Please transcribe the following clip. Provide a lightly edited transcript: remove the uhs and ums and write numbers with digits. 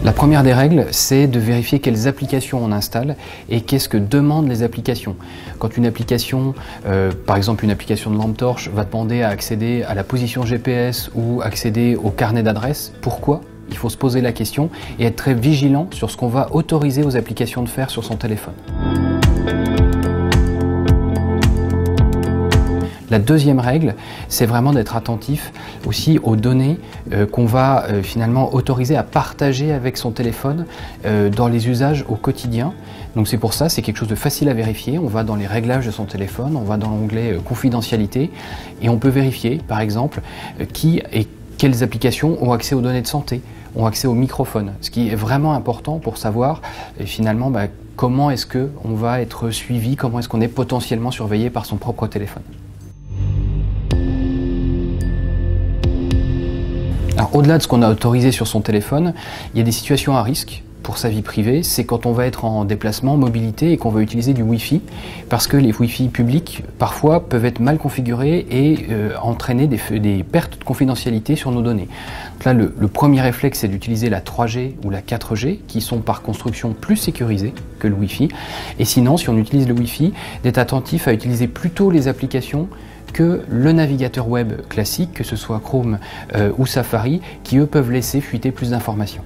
La première des règles, c'est de vérifier quelles applications on installe et qu'est-ce que demandent les applications. Quand une application, par exemple une application de lampe torche, va demander à accéder à la position GPS ou accéder au carnet d'adresses, pourquoi ? Il faut se poser la question et être très vigilant sur ce qu'on va autoriser aux applications de faire sur son téléphone. La deuxième règle, c'est vraiment d'être attentif aussi aux données qu'on va finalement autoriser à partager avec son téléphone dans les usages au quotidien. Donc c'est pour ça, c'est quelque chose de facile à vérifier. On va dans les réglages de son téléphone, on va dans l'onglet confidentialité et on peut vérifier par exemple qui et quelles applications ont accès aux données de santé, ont accès au microphone. Ce qui est vraiment important pour savoir finalement comment est-ce qu'on va être suivi, comment est-ce qu'on est potentiellement surveillé par son propre téléphone. Alors, au-delà de ce qu'on a autorisé sur son téléphone, il y a des situations à risque pour sa vie privée. C'est quand on va être en déplacement, mobilité et qu'on va utiliser du Wi-Fi, parce que les Wi-Fi publics, parfois, peuvent être mal configurés et entraîner des pertes de confidentialité sur nos données. Donc là, le premier réflexe, c'est d'utiliser la 3G ou la 4G, qui sont par construction plus sécurisées que le Wi-Fi. Et sinon, si on utilise le Wi-Fi, d'être attentif à utiliser plutôt les applications que le navigateur web classique, que ce soit Chrome ou Safari, qui eux peuvent laisser fuiter plus d'informations.